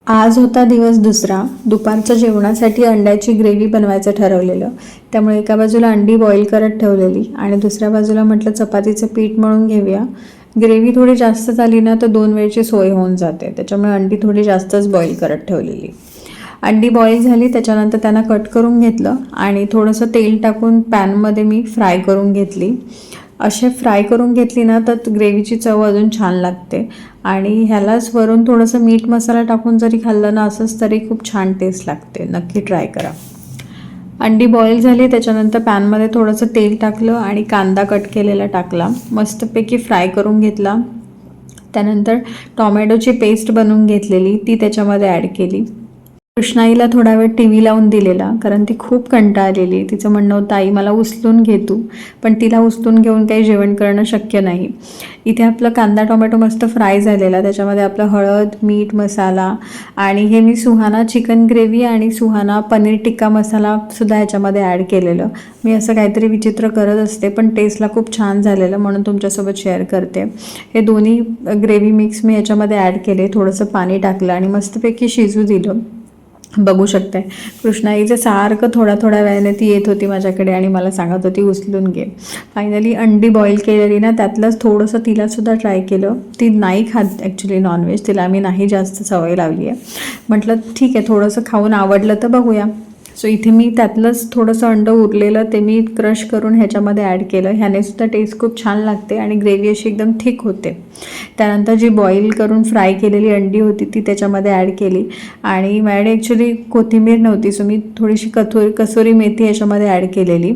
आज होता दिवस दुसरा. दुपारच्या जेवणासाठी अंड्याची ग्रेव्ही बनवायचं ठरवलेलं. त्यामुळे एका बाजूला अंडी बॉईल करत ठेवलेली आणि दुसऱ्या बाजूला म्हटलं चपातीचं पीठ मळून घेऊया. ग्रेव्ही थोडी जास्त झाली ना तर 2 वेळची सोय होऊन जाते, त्याच्यामुळे अंडी थोडी जास्तच बॉईल करत ठेवलेली. अंडी बॉईल झाली, त्याच्यानंतर त्यांना कट करून घेतलं आणि थोडंसं तेल टाकून पॅनमध्ये मी फ्राय करून घेतली. असे फ्राय करून घेतली ना तर ग्रेव्हीची चव अजून छान लागते आणि ह्यालाच वरून थोडंसं मीठ मसाला टाकून जरी खाल्लं ना असंच तरी खूप छान टेस्ट लागते. नक्की ट्राय करा. अंडी बॉईल झाली, त्याच्यानंतर पॅनमध्ये थोडंसं तेल टाकलं आणि कांदा कट केलेला टाकला, मस्तपैकी फ्राय करून घेतला. त्यानंतर टॉमॅटोची पेस्ट बनवून घेतलेली ती त्याच्यामध्ये ॲड केली. कृष्णाईला थोडा वेळ टी व्ही लावून दिलेला, कारण ती खूप कंटाळलेली. तिचं म्हणणं होतं आई मला उचलून घे तू, पण तिला उचलून घेऊन काही जेवण करणं शक्य नाही. इथे आपलं कांदा टोमॅटो मस्त फ्राय झालेला, त्याच्यामध्ये आपलं हळद मीठ मसाला आणि हे मी सुहाना चिकन ग्रेव्ही आणि सुहाना पनीर टिक्का मसाला सुद्धा ह्याच्यामध्ये ॲड केलेलं. मी असं काहीतरी विचित्र करत असते, पण टेस्टला खूप छान झालेलं म्हणून तुमच्यासोबत शेअर करते. हे दोन्ही ग्रेव्ही मिक्स मी ह्याच्यामध्ये ॲड केले, थोडंसं पाणी टाकलं आणि मस्तपैकी शिजू दिलं. बघू शकताय कृष्णाईचं सारखं थोड्या वेळाने ती येत होती माझ्याकडे आणि मला सांगत होती उचलून घे. फायनली अंडी बॉईल केलेली ना त्यातलंच थोडंसं तिलासुद्धा ट्राय केलं. ती नाही खात ॲक्च्युली नॉनव्हेज, तिला आम्ही नाही जास्त सवय लावली आहे. म्हटलं ठीक आहे थोडंसं खाऊन आवडलं तर बघूया. सो इथे मी त्यातलंच थोडंसं अंडं उरलेलं ते मी क्रश करून ह्याच्यामध्ये ॲड केलं. ह्याने सुद्धा टेस्ट खूप छान लागते आणि ग्रेव्ही अशी एकदम थिक होते. त्यानंतर जी बॉईल करून फ्राय केलेली अंडी होती ती त्याच्यामध्ये ॲड केली आणि माझ्याकडे ॲक्च्युली कोथिंबीर नव्हती, सो मी थोडीशी कसुरी मेथी ह्याच्यामध्ये ॲड केलेली.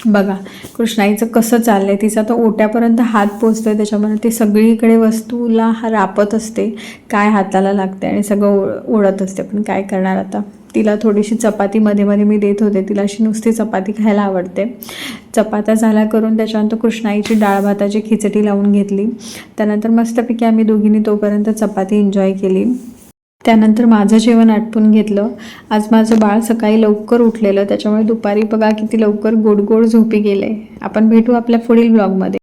बघा कृष्णाईचं कसं चाललंय, तिचा तर ओट्यापर्यंत हात पोचतोय, त्याच्यामुळे ती सगळीकडे वस्तूला रापत असते, काय हाताला लागते आणि सगळं ओढत असते. पण काय करणार आता, तिला थोडीशी चपाती मध्ये मध्ये मी देत होते. तिला अशी नुसती चपाती खायला आवडते. चपात्या झाल्या करून त्याच्यानंतर कृष्णाईची डाळ भाताची खिचडी लावून घेतली. त्यानंतर मस्तपैकी आम्ही दोघींनी तोपर्यंत चपाती एन्जॉय केली. त्यानंतर माझं जेवण आटपून घेतलं. आज माझं बाळ सकाळी लवकर उठलेलं, त्याच्यामुळे दुपारी बघा किती लवकर गोड गोड झोपी गेले. आपण भेटू आपल्या पुढील ब्लॉगमध्ये.